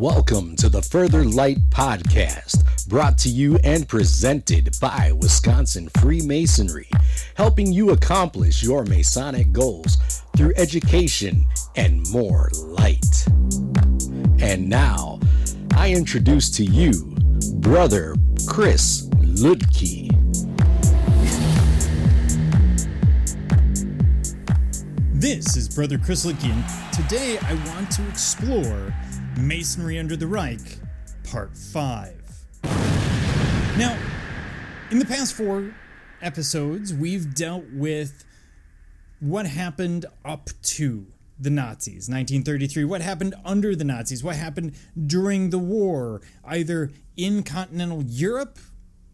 Welcome to the Further Light Podcast, brought to you and presented by Wisconsin Freemasonry, helping you accomplish your Masonic goals through education and more light. And now, I introduce to you Brother Chris Ludke. This is Brother Chris Ludke, and today I want to explore Masonry under the Reich, Part 5. Now, in the past 4 episodes, we've dealt with what happened up to the Nazis, 1933, what happened under the Nazis, what happened during the war, either in continental Europe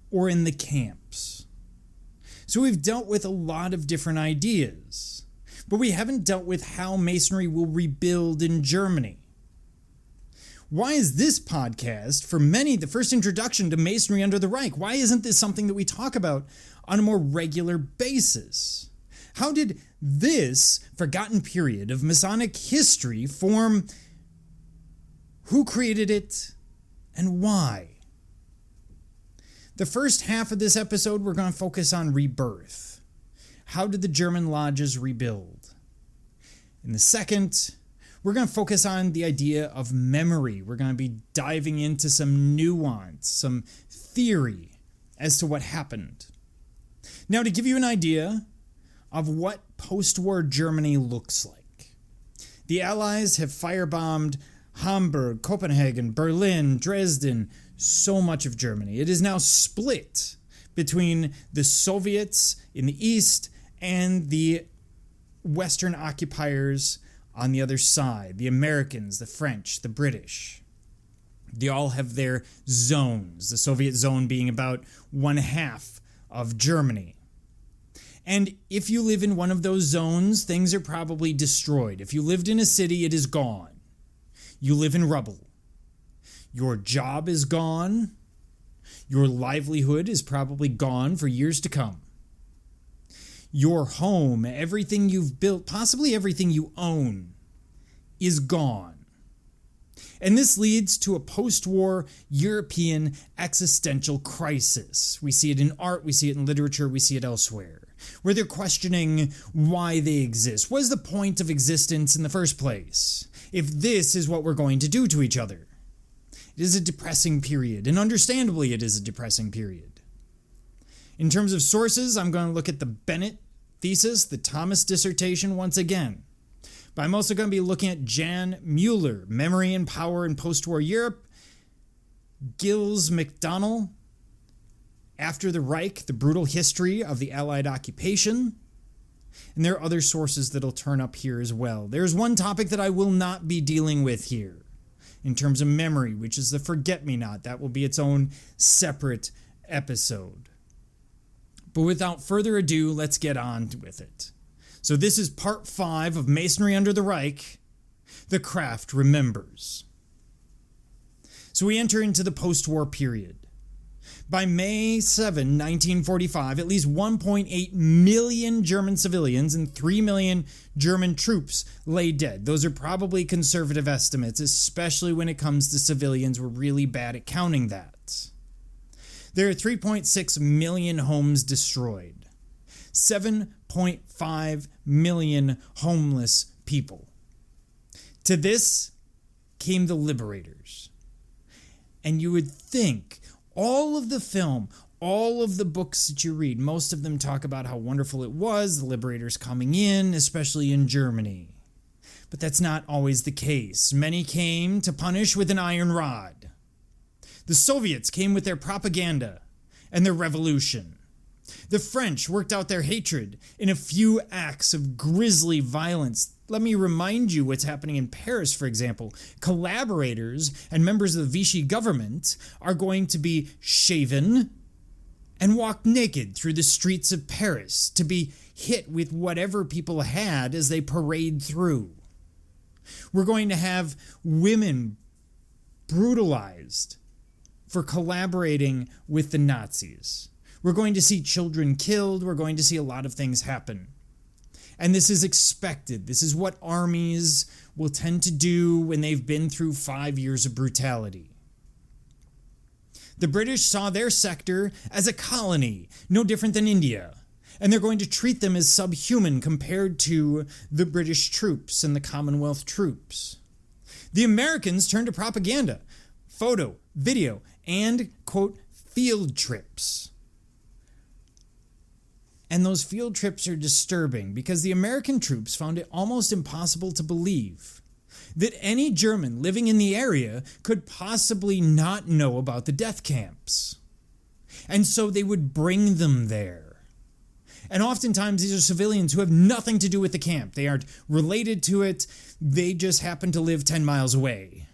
or in the camps. So we've dealt with a lot of different ideas, but we haven't dealt with how Masonry will rebuild in Germany. Why is this podcast, for many, the first introduction to Masonry under the Reich? Why isn't this something that we talk about on a more regular basis? How did this forgotten period of Masonic history form? Who created it and why? The first half of this episode, we're going to focus on rebirth. How did the German lodges rebuild? In the second, we're going to focus on the idea of memory. We're going to be diving into some nuance, some theory as to what happened. Now, to give you an idea of what post-war Germany looks like, the Allies have firebombed Hamburg, Copenhagen, Berlin, Dresden, so much of Germany. It is now split between the Soviets in the east and the Western occupiers on the other side, the Americans, the French, the British. They all have their zones, the Soviet zone being about 1/2 of Germany. And if you live in one of those zones, things are probably destroyed. If you lived in a city, it is gone. You live in rubble. Your job is gone. Your livelihood is probably gone for years to come. Your home, everything you've built, possibly everything you own, is gone. And this leads to a post-war European existential crisis. We see it in art, we see it in literature, we see it elsewhere, where they're questioning why they exist. What is the point of existence in the first place, if this is what we're going to do to each other? It is a depressing period, and understandably it is a depressing period. In terms of sources, I'm going to look at the Bennett thesis, the Thomas dissertation once again. But I'm also going to be looking at Jan Mueller, Memory and Power in Post-War Europe, Gilles McDonnell, After the Reich, The Brutal History of the Allied Occupation, and there are other sources that'll turn up here as well. There's one topic that I will not be dealing with here in terms of memory, which is the forget-me-not. That will be its own separate episode. But without further ado, let's get on with it. So this is part 5 of Masonry under the Reich, The Craft Remembers. So we enter into the post-war period. By May 7, 1945, at least 1.8 million German civilians and 3 million German troops lay dead. Those are probably conservative estimates, especially when it comes to civilians. We're really bad at counting that. There are 3.6 million homes destroyed, 7.5 million homeless people. To this came the liberators. And you would think all of the film, all of the books that you read, most of them talk about how wonderful it was, the liberators coming in, especially in Germany. But that's not always the case. Many came to punish with an iron rod. The Soviets came with their propaganda and their revolution. The French worked out their hatred in a few acts of grisly violence. Let me remind you what's happening in Paris, for example. Collaborators and members of the Vichy government are going to be shaven and walk naked through the streets of Paris to be hit with whatever people had as they parade through. We're going to have women brutalized for collaborating with the Nazis. We're going to see children killed. We're going to see a lot of things happen. And this is expected. This is what armies will tend to do when they've been through 5 years of brutality. The British saw their sector as a colony, no different than India, and they're going to treat them as subhuman compared to the British troops and the Commonwealth troops. The Americans turned to propaganda, photo, video, and, quote, field trips. And those field trips are disturbing because the American troops found it almost impossible to believe that any German living in the area could possibly not know about the death camps. And so they would bring them there. And oftentimes these are civilians who have nothing to do with the camp. They aren't related to it. They just happen to live 10 miles away.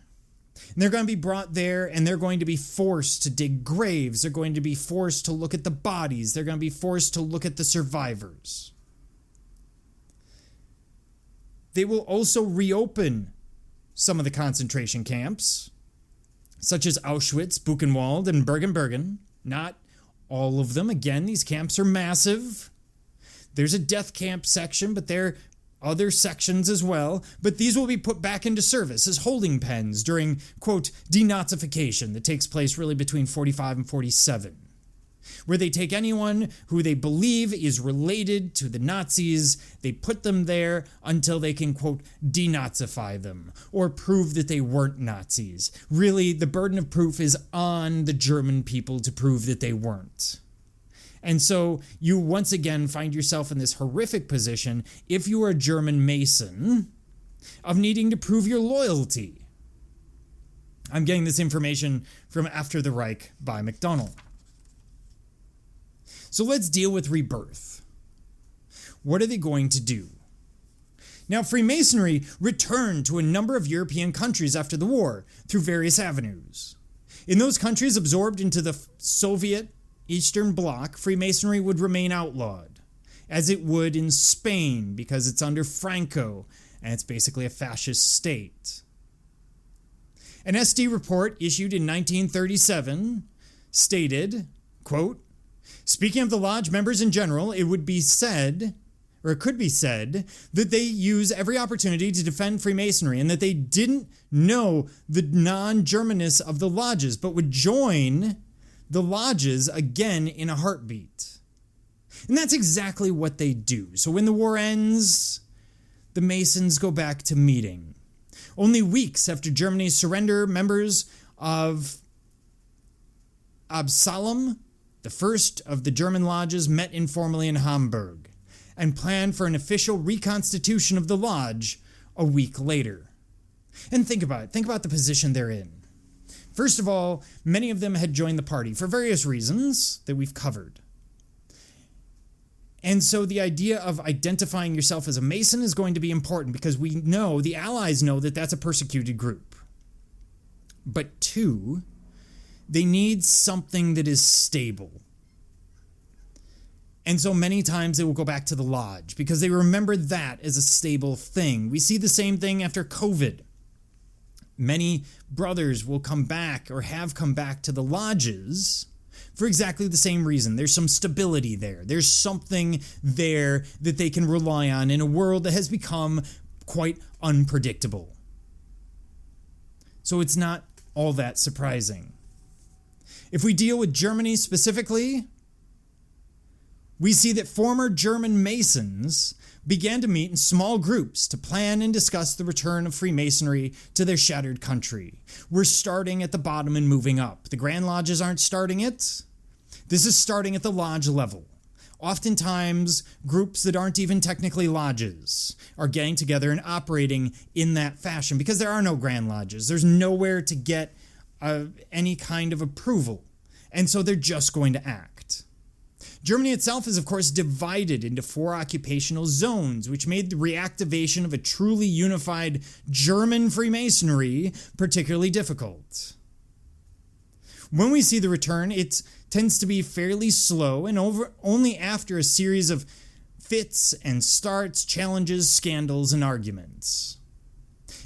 And they're going to be brought there and they're going to be forced to dig graves. They're going to be forced to look at the bodies. They're going to be forced to look at the survivors. They will also reopen some of the concentration camps, such as Auschwitz, Buchenwald, and Bergen-Belsen. Not all of them. Again, these camps are massive. There's a death camp section, but there are other sections as well. But these will be put back into service as holding pens during, quote, denazification that takes place really between 45 and 47. Where they take anyone who they believe is related to the Nazis, they put them there until they can, quote, denazify them or prove that they weren't Nazis. Really, the burden of proof is on the German people to prove that they weren't. And so you once again find yourself in this horrific position, if you are a German Mason, of needing to prove your loyalty. I'm getting this information from After the Reich by McDonald. So let's deal with rebirth. What are they going to do? Now, Freemasonry returned to a number of European countries after the war through various avenues. In those countries absorbed into the Soviet Eastern Bloc, Freemasonry would remain outlawed, as it would in Spain because it's under Franco and it's basically a fascist state. An SD report issued in 1937 stated, quote, speaking of the lodge members in general, it could be said that they use every opportunity to defend Freemasonry and that they didn't know the non-Germanness of the lodges, but would join the lodges again in a heartbeat. And that's exactly what they do. So when the war ends, the Masons go back to meeting. Only weeks after Germany's surrender, members of Absalom, the first of the German lodges, met informally in Hamburg and planned for an official reconstitution of the lodge a week later. And think about it. Think about the position they're in. First of all, many of them had joined the party for various reasons that we've covered. And so the idea of identifying yourself as a Mason is going to be important because we know, the Allies know, that that's a persecuted group. But two, they need something that is stable. And so many times they will go back to the lodge because they remember that as a stable thing. We see the same thing after COVID. Many brothers will come back or have come back to the lodges for exactly the same reason. There's some stability there. There's something there that they can rely on in a world that has become quite unpredictable. So it's not all that surprising. If we deal with Germany specifically, we see that former German Masons began to meet in small groups to plan and discuss the return of Freemasonry to their shattered country. We're starting at the bottom and moving up. The Grand Lodges aren't starting it. This is starting at the lodge level. Oftentimes, groups that aren't even technically lodges are getting together and operating in that fashion because there are no Grand Lodges. There's nowhere to get any kind of approval. And so they're just going to act. Germany itself is, of course, divided into 4 occupational zones, which made the reactivation of a truly unified German Freemasonry particularly difficult. When we see the return, it tends to be fairly slow and only after a series of fits and starts, challenges, scandals, and arguments.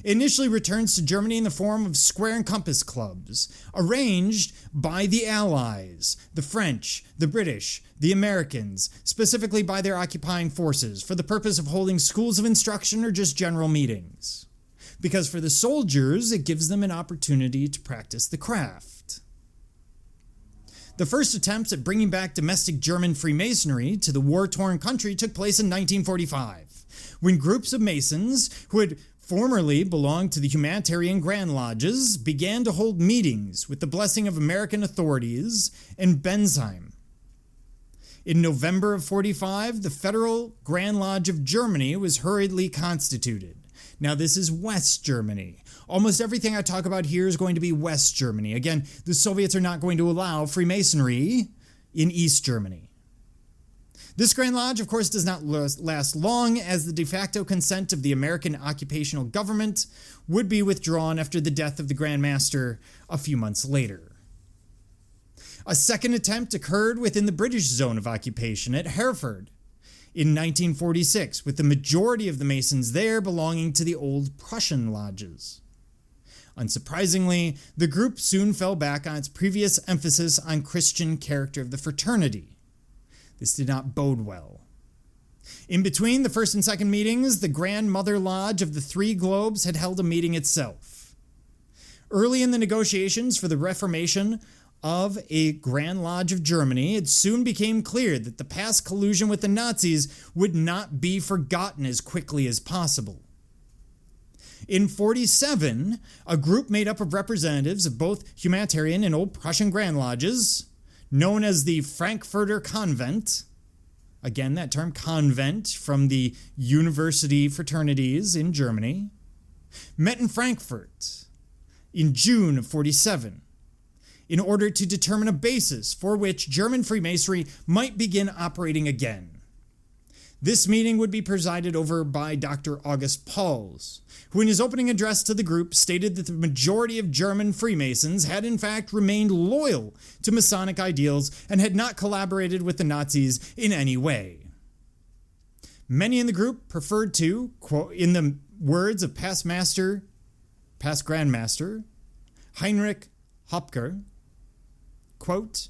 initially returns to Germany in the form of square and compass clubs, arranged by the Allies, the French, the British, the Americans, specifically by their occupying forces, for the purpose of holding schools of instruction or just general meetings. Because for the soldiers, it gives them an opportunity to practice the craft. The first attempts at bringing back domestic German Freemasonry to the war-torn country took place in 1945, when groups of Masons who had formerly belonged to the Humanitarian Grand Lodges began to hold meetings with the blessing of American authorities in Bensheim. In November of 45, the Federal Grand Lodge of Germany was hurriedly constituted. Now, this is West Germany. Almost everything I talk about here is going to be West Germany. Again, the Soviets are not going to allow Freemasonry in East Germany. This Grand Lodge, of course, does not last long, as the de facto consent of the American occupational government would be withdrawn after the death of the Grand Master a few months later. A second attempt occurred within the British zone of occupation at Hereford in 1946, with the majority of the Masons there belonging to the old Prussian lodges. Unsurprisingly, the group soon fell back on its previous emphasis on Christian character of the fraternity. This did not bode well. In between the first and second meetings, the Grand Mother Lodge of the Three Globes had held a meeting itself. Early in the negotiations for the reformation of a Grand Lodge of Germany, it soon became clear that the past collusion with the Nazis would not be forgotten as quickly as possible. In 47, a group made up of representatives of both Humanitarian and Old Prussian Grand Lodges, known as the Frankfurter Convent, again that term convent from the university fraternities in Germany, met in Frankfurt in June of 47 in order to determine a basis for which German Freemasonry might begin operating again. This meeting would be presided over by Dr. August Pauls, who in his opening address to the group stated that the majority of German Freemasons had in fact remained loyal to Masonic ideals and had not collaborated with the Nazis in any way. Many in the group preferred to, quote, in the words of past Grand Master, Heinrich Hopker, quote,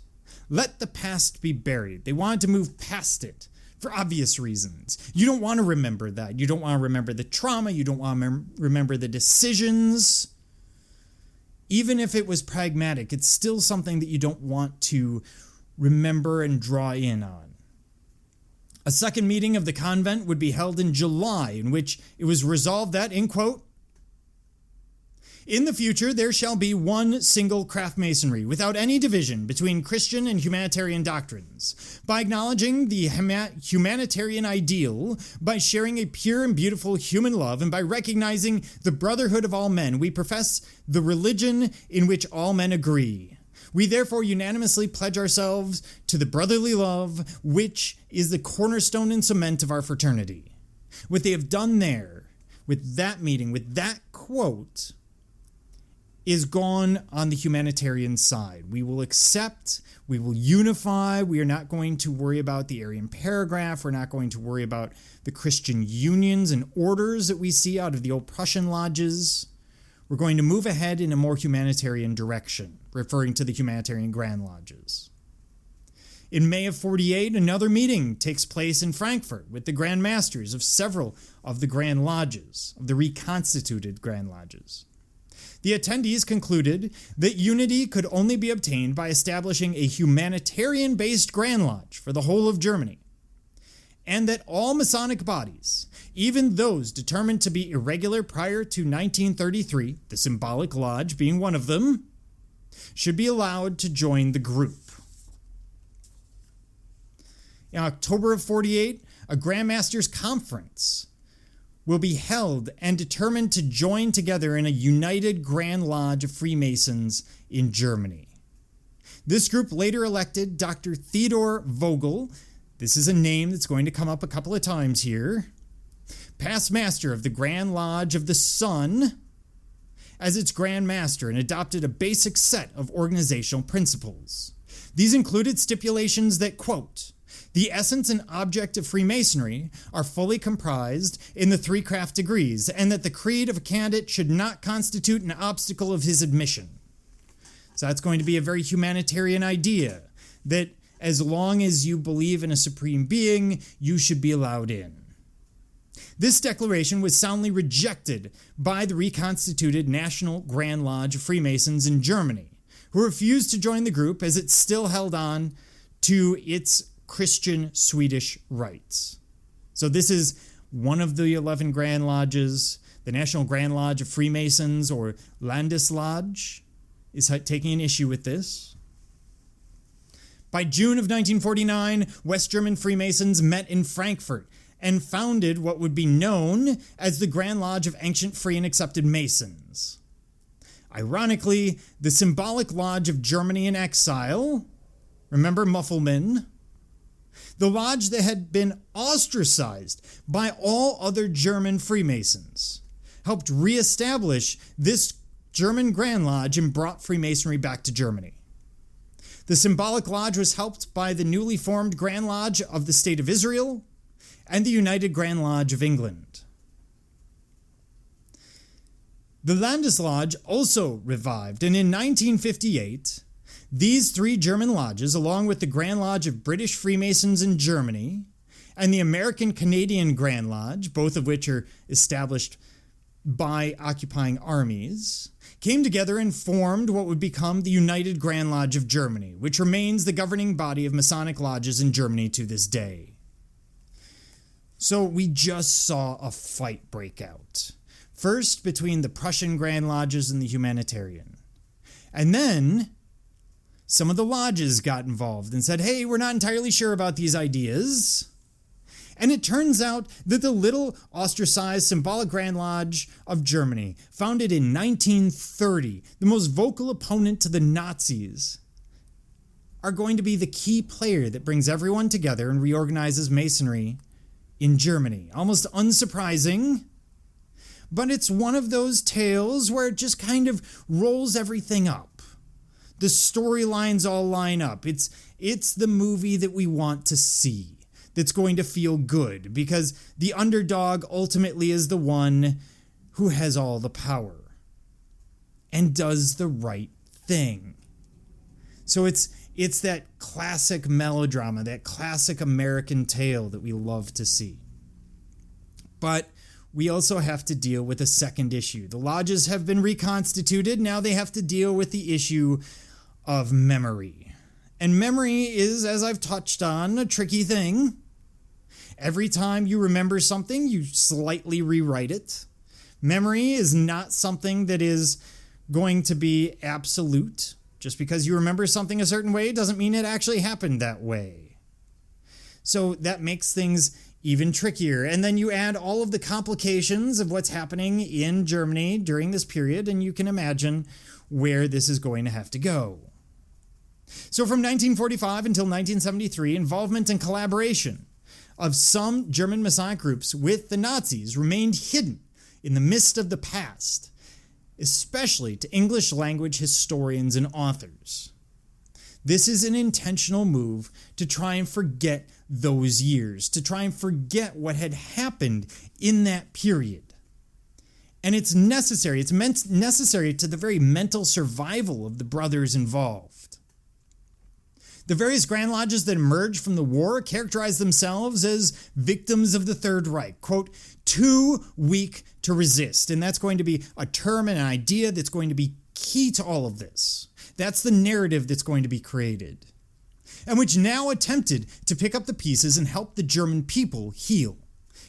"Let the past be buried." They wanted to move past it for obvious reasons. You don't want to remember that. You don't want to remember the trauma. You don't want to remember the decisions. Even if it was pragmatic, it's still something that you don't want to remember and draw in on. A second meeting of the convent would be held in July, in which it was resolved that, in quote, "In the future, there shall be one single craft masonry, without any division between Christian and humanitarian doctrines. By acknowledging the humanitarian ideal, by sharing a pure and beautiful human love, and by recognizing the brotherhood of all men, we profess the religion in which all men agree. We therefore unanimously pledge ourselves to the brotherly love, which is the cornerstone and cement of our fraternity." What they have done there, with that meeting, with that quote, is gone on the humanitarian side. We will accept, we will unify, we are not going to worry about the Aryan paragraph, we're not going to worry about the Christian unions and orders that we see out of the old Prussian lodges. We're going to move ahead in a more humanitarian direction, referring to the Humanitarian Grand Lodges. In May of 48, another meeting takes place in Frankfurt with the Grand Masters of several of the Grand Lodges, of the reconstituted Grand Lodges. The attendees concluded that unity could only be obtained by establishing a humanitarian-based Grand Lodge for the whole of Germany, and that all Masonic bodies, even those determined to be irregular prior to 1933, the Symbolic Lodge being one of them, should be allowed to join the group. In October of 48, a Grand Masters Conference will be held and determined to join together in a united Grand Lodge of Freemasons in Germany. This group later elected Dr. Theodor Vogel, this is a name that's going to come up a couple of times here, past master of the Grand Lodge of the Sun, as its Grand Master, and adopted a basic set of organizational principles. These included stipulations that, quote, The essence and object of Freemasonry are fully comprised in the 3 craft degrees, and that the creed of a candidate should not constitute an obstacle of his admission. So that's going to be a very humanitarian idea, that as long as you believe in a supreme being, you should be allowed in. This declaration was soundly rejected by the reconstituted National Grand Lodge of Freemasons in Germany, who refused to join the group as it still held on to its Christian Swedish rights. So this is one of the 11 Grand Lodges. The National Grand Lodge of Freemasons, or Landeslodge, is taking an issue with this. By June of 1949, West German Freemasons met in Frankfurt and founded what would be known as the Grand Lodge of Ancient Free and Accepted Masons. Ironically, the symbolic lodge of Germany in exile, remember Muffelman? The lodge that had been ostracized by all other German Freemasons, helped reestablish this German Grand Lodge and brought Freemasonry back to Germany. The symbolic lodge was helped by the newly formed Grand Lodge of the State of Israel and the United Grand Lodge of England. The Landeslodge also revived, and in 1958, these 3 German lodges, along with the Grand Lodge of British Freemasons in Germany and the American-Canadian Grand Lodge, both of which are established by occupying armies, came together and formed what would become the United Grand Lodge of Germany, which remains the governing body of Masonic lodges in Germany to this day. So we just saw a fight break out. First between the Prussian Grand Lodges and the Humanitarian. And then some of the lodges got involved and said, hey, we're not entirely sure about these ideas. And it turns out that the little ostracized symbolic Grand Lodge of Germany, founded in 1930, the most vocal opponent to the Nazis, are going to be the key player that brings everyone together and reorganizes Masonry in Germany. Almost unsurprising, but it's one of those tales where it just kind of rolls everything up. The storylines all line up. It's the movie that we want to see, that's going to feel good, because the underdog ultimately is the one who has all the power and does the right thing. So it's that classic melodrama, that classic American tale that we love to see. But we also have to deal with a second issue. The lodges have been reconstituted. Now they have to deal with the issue of memory. And memory is, as I've touched on, a tricky thing. Every time you remember something, you slightly rewrite it. Memory is not something that is going to be absolute. Just because you remember something a certain way doesn't mean it actually happened that way. So that makes things even trickier. And then you add all of the complications of what's happening in Germany during this period, and you can imagine where this is going to have to go. So from 1945 until 1973, involvement and collaboration of some German Masonic groups with the Nazis remained hidden in the mist of the past, especially to English language historians and authors. This is an intentional move to try and forget those years, to try and forget what had happened in that period. And it's necessary to the very mental survival of the brothers involved. The various Grand Lodges that emerged from the war characterized themselves as victims of the Third Reich, quote, too weak to resist. And that's going to be a term and an idea that's going to be key to all of this. That's the narrative that's going to be created, and which now attempted to pick up the pieces and help the German people heal.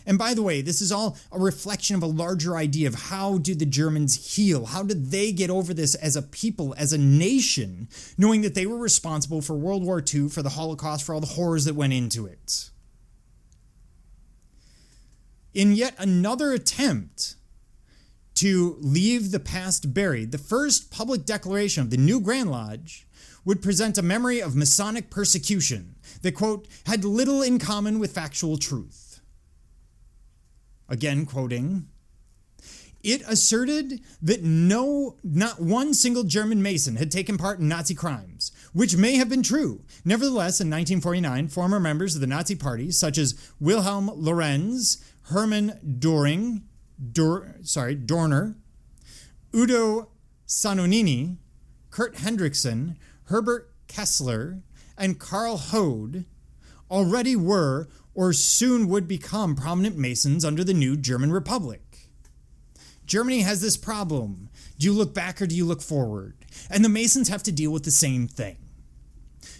And by the way, this is all a reflection of a larger idea of how did the Germans heal? How did they get over this as a people, as a nation, knowing that they were responsible for World War II, for the Holocaust, for all the horrors that went into it? In yet another attempt to leave the past buried, the first public declaration of the new Grand Lodge would present a memory of Masonic persecution that, quote, had little in common with factual truth. Again, quoting, it asserted that not one single German Mason had taken part in Nazi crimes, which may have been true. Nevertheless, in 1949, former members of the Nazi Party, such as Wilhelm Lorenz, Hermann Dorner, Udo Sanonini, Kurt Hendrickson, Herbert Kessler, and Karl Hode already were or soon would become prominent Masons under the new German Republic. Germany has this problem. Do you look back or do you look forward? And the Masons have to deal with the same thing.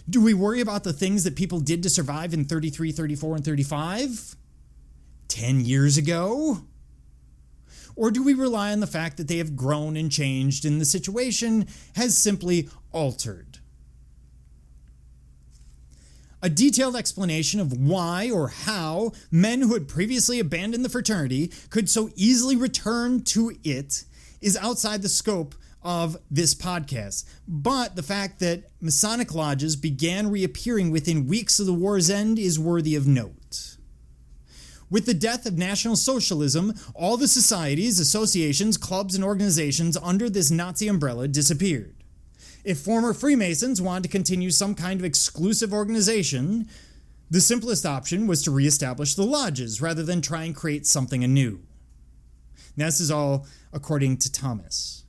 Do we worry about the things that people did to survive in 33, 34, and 35? 10 years ago? Or do we rely on the fact that they have grown and changed and the situation has simply altered? A detailed explanation of why or how men who had previously abandoned the fraternity could so easily return to it is outside the scope of this podcast. But the fact that Masonic lodges began reappearing within weeks of the war's end is worthy of note. With the death of National Socialism, all the societies, associations, clubs, and organizations under this Nazi umbrella disappeared. If former Freemasons wanted to continue some kind of exclusive organization, the simplest option was to reestablish the lodges rather than try and create something anew. Now, this is all according to Thomas.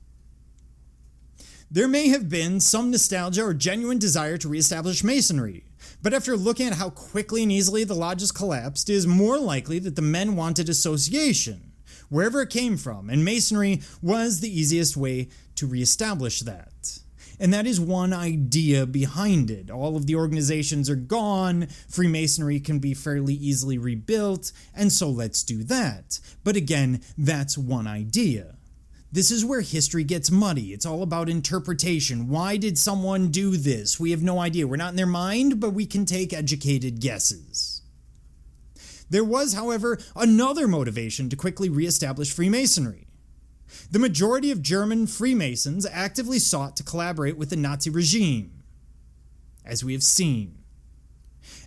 There may have been some nostalgia or genuine desire to reestablish Masonry, but after looking at how quickly and easily the lodges collapsed, it is more likely that the men wanted association, wherever it came from, and Masonry was the easiest way to reestablish that. And that is one idea behind it. All of the organizations are gone, Freemasonry can be fairly easily rebuilt, and so let's do that. But again, that's one idea. This is where history gets muddy. It's all about interpretation. Why did someone do this? We have no idea. We're not in their mind, but we can take educated guesses. There was, however, another motivation to quickly reestablish Freemasonry. The majority of German Freemasons actively sought to collaborate with the Nazi regime, as we have seen.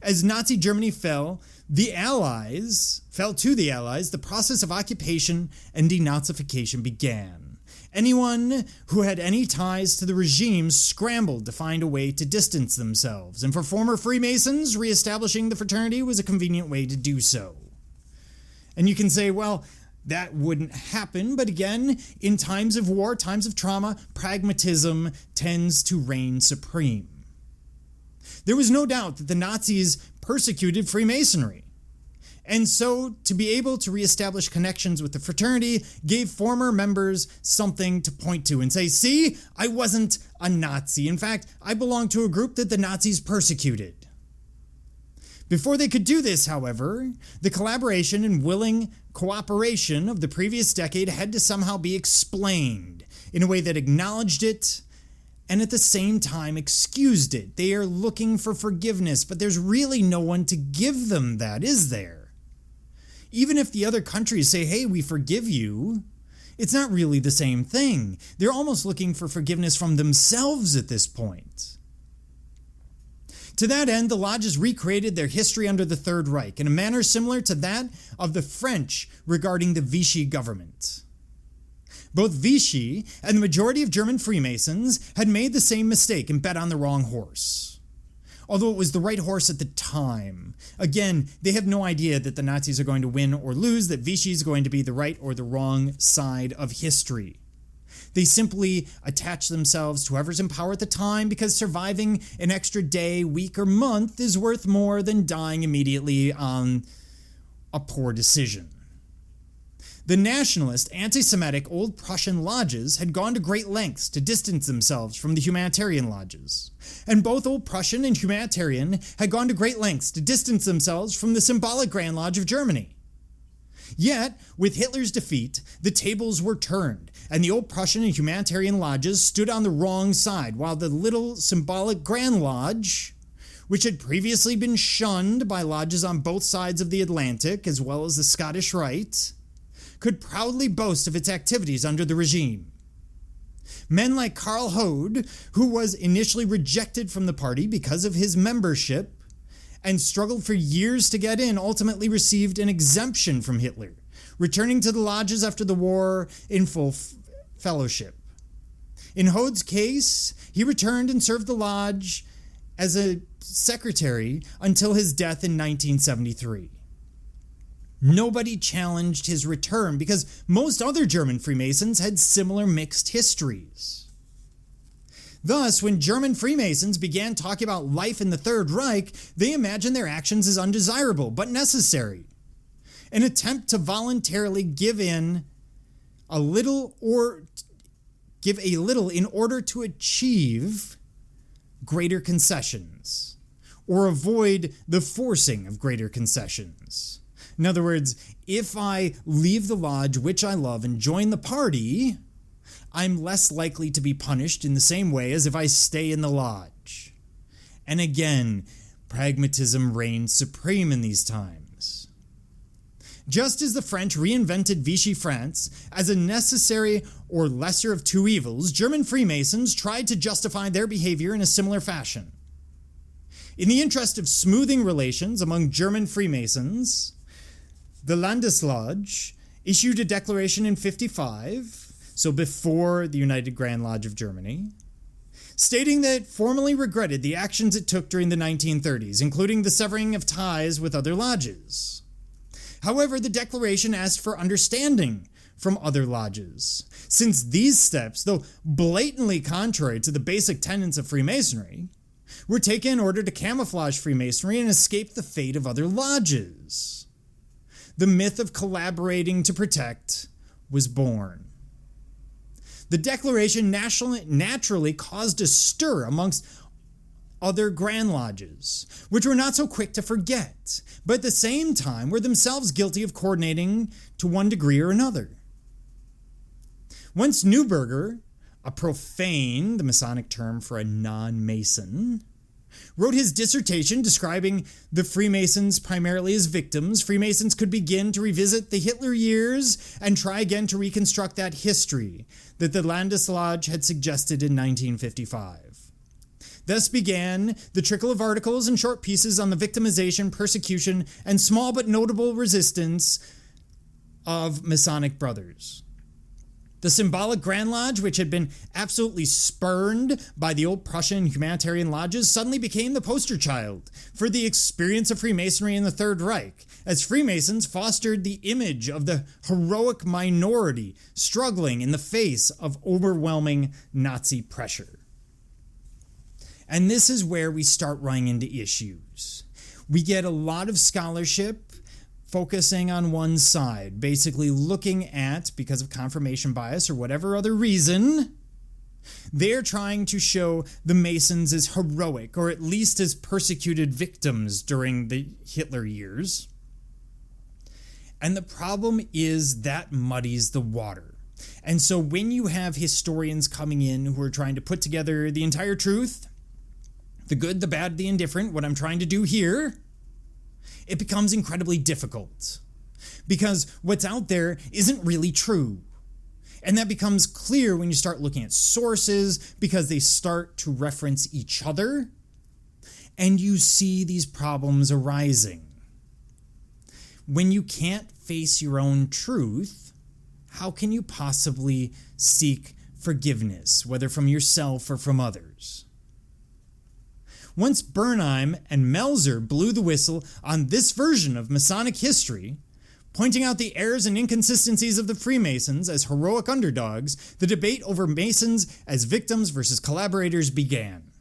As Nazi Germany fell to the Allies, the process of occupation and denazification began. Anyone who had any ties to the regime scrambled to find a way to distance themselves, and for former Freemasons, reestablishing the fraternity was a convenient way to do so. And you can say, well, that wouldn't happen, but again, in times of war, times of trauma, pragmatism tends to reign supreme. There was no doubt that the Nazis persecuted Freemasonry, and so to be able to reestablish connections with the fraternity gave former members something to point to and say, see, I wasn't a Nazi. In fact, I belonged to a group that the Nazis persecuted. Before they could do this, however, the collaboration and willing cooperation of the previous decade had to somehow be explained in a way that acknowledged it and at the same time excused it. They are looking for forgiveness, but there's really no one to give them that, is there? Even if the other countries say, hey, we forgive you, it's not really the same thing. They're almost looking for forgiveness from themselves at this point. To that end, the lodges recreated their history under the Third Reich in a manner similar to that of the French regarding the Vichy government. Both Vichy and the majority of German Freemasons had made the same mistake and bet on the wrong horse. Although it was the right horse at the time. Again, they have no idea that the Nazis are going to win or lose, that Vichy is going to be the right or the wrong side of history. They simply attach themselves to whoever's in power at the time because surviving an extra day, week, or month is worth more than dying immediately on a poor decision. The nationalist, anti-Semitic Old Prussian lodges had gone to great lengths to distance themselves from the humanitarian lodges, and both Old Prussian and Humanitarian had gone to great lengths to distance themselves from the symbolic Grand Lodge of Germany. Yet, with Hitler's defeat, the tables were turned, and the Old Prussian and Humanitarian lodges stood on the wrong side, while the little symbolic Grand Lodge, which had previously been shunned by lodges on both sides of the Atlantic, as well as the Scottish Rite, could proudly boast of its activities under the regime. Men like Karl Hode, who was initially rejected from the party because of his membership, and struggled for years to get in, ultimately received an exemption from Hitler, returning to the lodges after the war in full fellowship. In Hode's case, he returned and served the lodge as a secretary until his death in 1973. Nobody challenged his return because most other German Freemasons had similar mixed histories. Thus, when German Freemasons began talking about life in the Third Reich, they imagined their actions as undesirable but necessary. An attempt to voluntarily give a little in order to achieve greater concessions, or avoid the forcing of greater concessions. In other words, if I leave the lodge which I love and join the party, I'm less likely to be punished in the same way as if I stay in the lodge. And again, pragmatism reigned supreme in these times. Just as the French reinvented Vichy France as a necessary or lesser of two evils, German Freemasons tried to justify their behavior in a similar fashion. In the interest of smoothing relations among German Freemasons, the Landeslodge issued a declaration in 1955, so before the United Grand Lodge of Germany, stating that it formally regretted the actions it took during the 1930s, including the severing of ties with other lodges. However, the declaration asked for understanding from other lodges, since these steps, though blatantly contrary to the basic tenets of Freemasonry, were taken in order to camouflage Freemasonry and escape the fate of other lodges. The myth of collaborating to protect was born. The declaration naturally caused a stir amongst other Grand Lodges, which were not so quick to forget, but at the same time were themselves guilty of coordinating to one degree or another. Once Neuberger, a profane, the Masonic term for a non-Mason, wrote his dissertation describing the Freemasons primarily as victims, Freemasons could begin to revisit the Hitler years and try again to reconstruct that history that the Landeslodge had suggested in 1955. Thus began the trickle of articles and short pieces on the victimization, persecution, and small but notable resistance of Masonic brothers. The symbolic Grand Lodge, which had been absolutely spurned by the old Prussian humanitarian lodges, suddenly became the poster child for the experience of Freemasonry in the Third Reich, as Freemasons fostered the image of the heroic minority struggling in the face of overwhelming Nazi pressure. And this is where we start running into issues. We get a lot of scholarship focusing on one side, basically looking at, because of confirmation bias or whatever other reason, they're trying to show the Masons as heroic, or at least as persecuted victims during the Hitler years. And the problem is that muddies the water. And so when you have historians coming in who are trying to put together the entire truth, the good, the bad, the indifferent, what I'm trying to do here, it becomes incredibly difficult because what's out there isn't really true. And that becomes clear when you start looking at sources because they start to reference each other and you see these problems arising. When you can't face your own truth, how can you possibly seek forgiveness, whether from yourself or from others? Once Bernheim and Melzer blew the whistle on this version of Masonic history, pointing out the errors and inconsistencies of the Freemasons as heroic underdogs, the debate over Masons as victims versus collaborators began.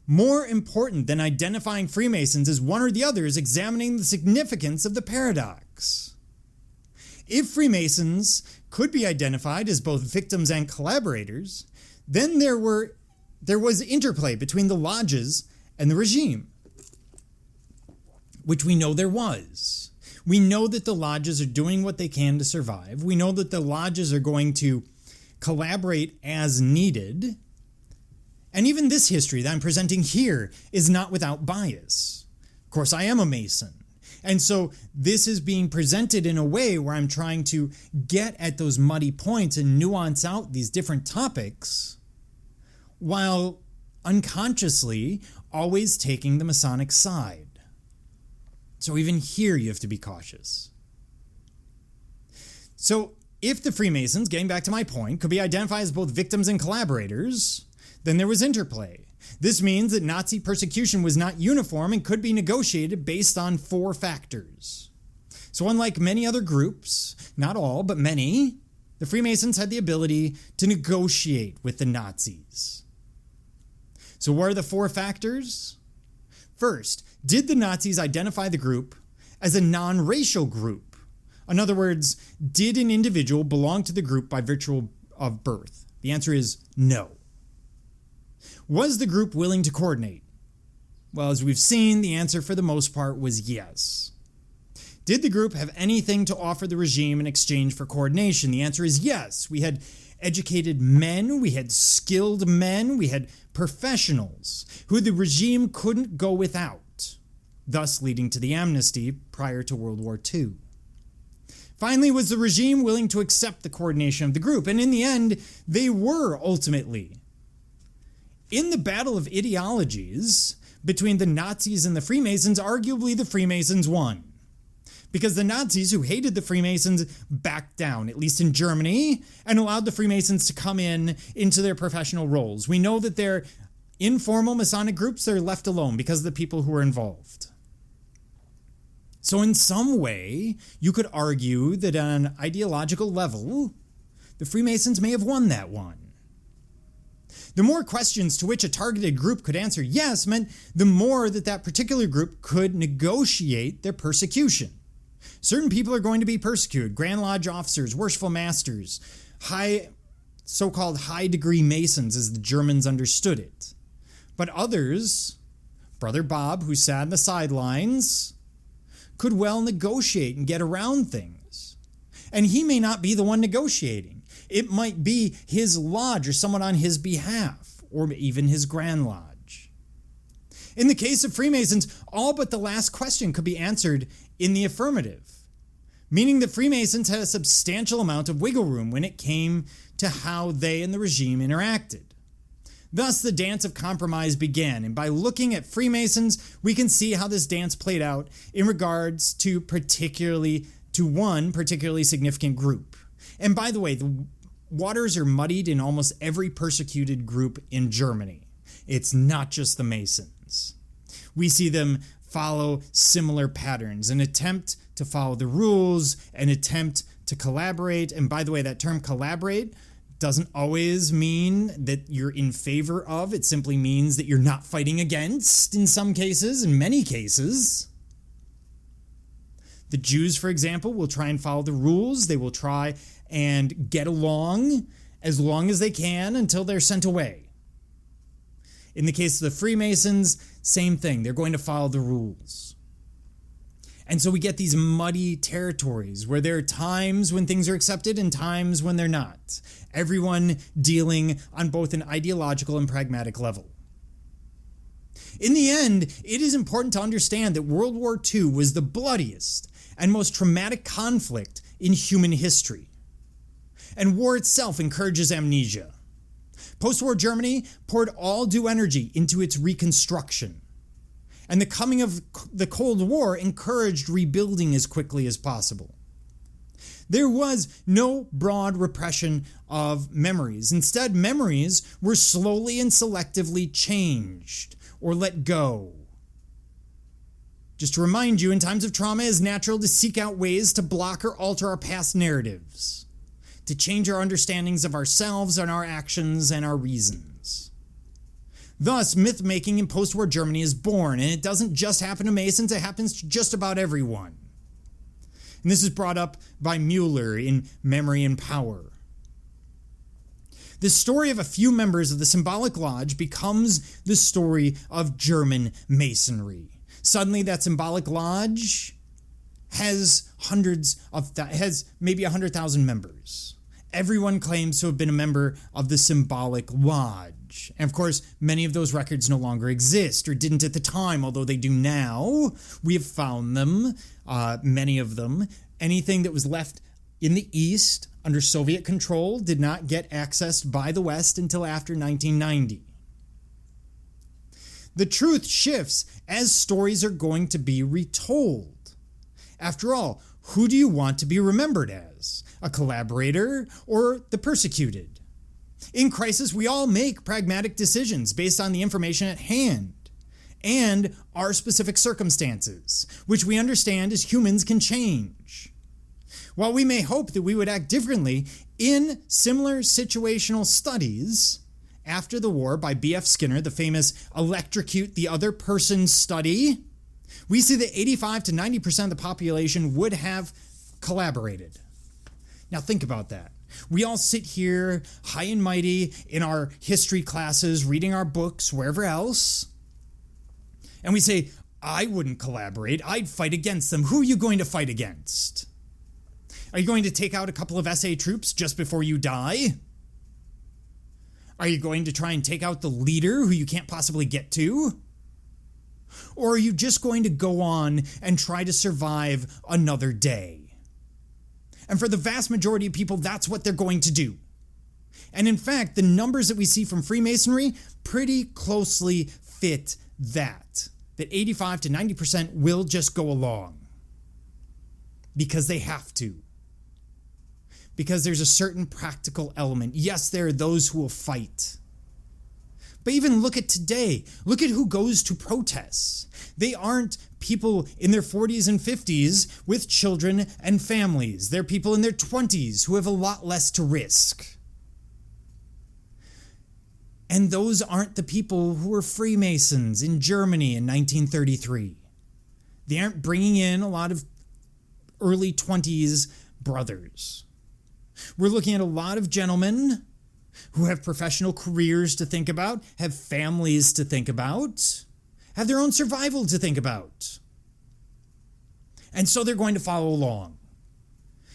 More important than identifying Freemasons as one or the other is examining the significance of the paradox. If Freemasons could be identified as both victims and collaborators, then there was interplay between the lodges and the regime, which we know there was. We know that the lodges are doing what they can to survive. We know that the lodges are going to collaborate as needed. And even this history that I'm presenting here is not without bias. Of course, I am a Mason. And so this is being presented in a way where I'm trying to get at those muddy points and nuance out these different topics, while unconsciously always taking the Masonic side. So even here you have to be cautious. So if the Freemasons, getting back to my point, could be identified as both victims and collaborators, then there was interplay. This means that Nazi persecution was not uniform and could be negotiated based on 4 factors. So unlike many other groups, not all, but many, the Freemasons had the ability to negotiate with the Nazis. So what are the 4 factors? First, did the Nazis identify the group as a non-racial group? In other words, did an individual belong to the group by virtue of birth? The answer is no. Was the group willing to coordinate? Well, as we've seen, the answer for the most part was yes. Did the group have anything to offer the regime in exchange for coordination? The answer is yes. We had educated men, we had skilled men, we had professionals who the regime couldn't go without, thus leading to the amnesty prior to World War II. Finally, was the regime willing to accept the coordination of the group? And in the end, they were ultimately. In the battle of ideologies between the Nazis and the Freemasons, arguably the Freemasons won. Because the Nazis, who hated the Freemasons, backed down, at least in Germany, and allowed the Freemasons to come into their professional roles. We know that they're informal Masonic groups, they're left alone because of the people who are involved. So in some way, you could argue that on an ideological level, the Freemasons may have won that one. The more questions to which a targeted group could answer yes meant the more that particular group could negotiate their persecution. Certain people are going to be persecuted: Grand Lodge officers, worshipful masters, so-called high-degree Masons, as the Germans understood it. But others, Brother Bob, who sat on the sidelines, could well negotiate and get around things. And he may not be the one negotiating. It might be his lodge or someone on his behalf, or even his Grand Lodge. In the case of Freemasons, all but the last question could be answered in the affirmative, meaning that Freemasons had a substantial amount of wiggle room when it came to how they and the regime interacted. Thus, the dance of compromise began, and by looking at Freemasons, we can see how this dance played out in regards to one particularly significant group. And by the way, the waters are muddied in almost every persecuted group in Germany. It's not just the Masons. We see them follow similar patterns, an attempt to follow the rules, an attempt to collaborate. And by the way, that term collaborate doesn't always mean that you're in favor of. It simply means that you're not fighting against in some cases, in many cases. The Jews, for example, will try and follow the rules. They will try and get along as long as they can until they're sent away. In the case of the Freemasons, same thing. They're going to follow the rules. And so we get these muddy territories where there are times when things are accepted and times when they're not. Everyone dealing on both an ideological and pragmatic level. In the end, it is important to understand that World War II was the bloodiest and most traumatic conflict in human history. And war itself encourages amnesia. Post-war Germany poured all due energy into its reconstruction. And the coming of the Cold War encouraged rebuilding as quickly as possible. There was no broad repression of memories. Instead, memories were slowly and selectively changed or let go. Just to remind you, in times of trauma, it is natural to seek out ways to block or alter our past narratives, to change our understandings of ourselves and our actions and our reasons. Thus, myth-making in post-war Germany is born, and it doesn't just happen to Masons, it happens to just about everyone. And this is brought up by Mueller in Memory and Power. The story of a few members of the symbolic lodge becomes the story of German Masonry. Suddenly, that symbolic lodge has maybe 100,000 members. Everyone claims to have been a member of the symbolic lodge. And of course, many of those records no longer exist, or didn't at the time, although they do now. We have found them, many of them. Anything that was left in the East under Soviet control did not get accessed by the West until after 1990. The truth shifts as stories are going to be retold. After all, who do you want to be remembered as? A collaborator or the persecuted? In crisis, we all make pragmatic decisions based on the information at hand and our specific circumstances, which we understand as humans can change. While we may hope that we would act differently, in similar situational studies after the war by B.F. Skinner, the famous electrocute the other person study, we see that 85 to 90% of the population would have collaborated. Now think about that. We all sit here high and mighty in our history classes, reading our books, wherever else, and we say, I wouldn't collaborate. I'd fight against them. Who are you going to fight against? Are you going to take out a couple of SA troops just before you die? Are you going to try and take out the leader who you can't possibly get to? Or are you just going to go on and try to survive another day? And for the vast majority of people, that's what they're going to do. And in fact, the numbers that we see from Freemasonry pretty closely fit that 85 to 90% will just go along. Because they have to. Because there's a certain practical element. Yes, there are those who will fight. But even look at today. Look at who goes to protests. They aren't people in their 40s and 50s with children and families. They're people in their 20s who have a lot less to risk. And those aren't the people who were Freemasons in Germany in 1933. They aren't bringing in a lot of early 20s brothers. We're looking at a lot of gentlemen who have professional careers to think about, have families to think about, have their own survival to think about. And so they're going to follow along.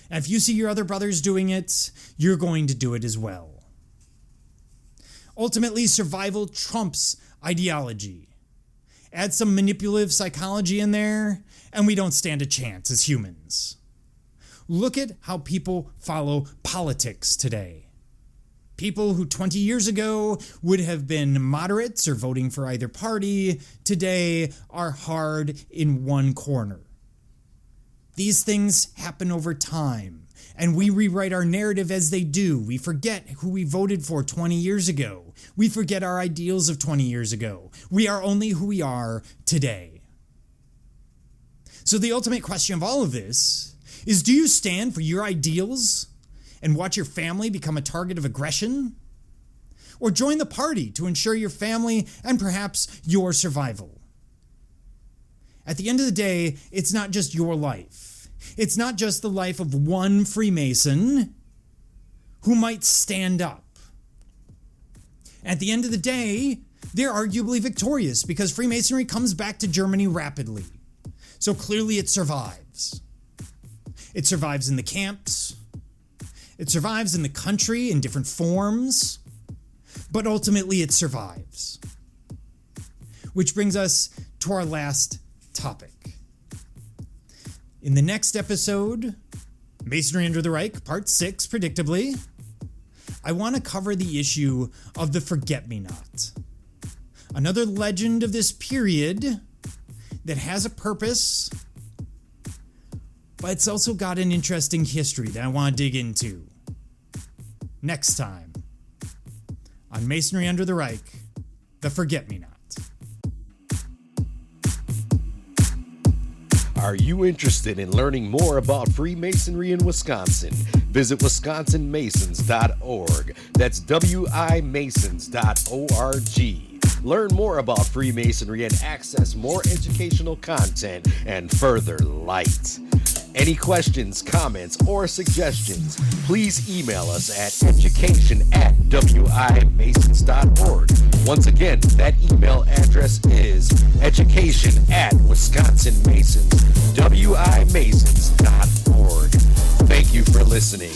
And if you see your other brothers doing it, you're going to do it as well. Ultimately, survival trumps ideology. Add some manipulative psychology in there, and we don't stand a chance as humans. Look at how people follow politics today. People who 20 years ago would have been moderates or voting for either party, today are hard in one corner. These things happen over time, and we rewrite our narrative as they do. We forget who we voted for 20 years ago. We forget our ideals of 20 years ago. We are only who we are today. So the ultimate question of all of this is, do you stand for your ideals and watch your family become a target of aggression? Or join the party to ensure your family and perhaps your survival? At the end of the day, it's not just your life. It's not just the life of one Freemason who might stand up. At the end of the day, they're arguably victorious because Freemasonry comes back to Germany rapidly. So clearly it survives. It survives in the camps. It survives in the country in different forms. But ultimately it survives. Which brings us to our last topic. In the next episode, Masonry Under the Reich, Part 6, predictably, I want to cover the issue of the Forget-Me-Not. Another legend of this period that has a purpose, but it's also got an interesting history that I want to dig into. Next time, on Masonry Under the Reich, the Forget-Me-Not. Are you interested in learning more about Freemasonry in Wisconsin? Visit wisconsinmasons.org. That's wimasons.org. Learn more about Freemasonry and access more educational content and further light. Any questions, comments, or suggestions, please email us at education@wimasons.org. Once again, that email address is education@wisconsinmasons.wimasons.org. Thank you for listening.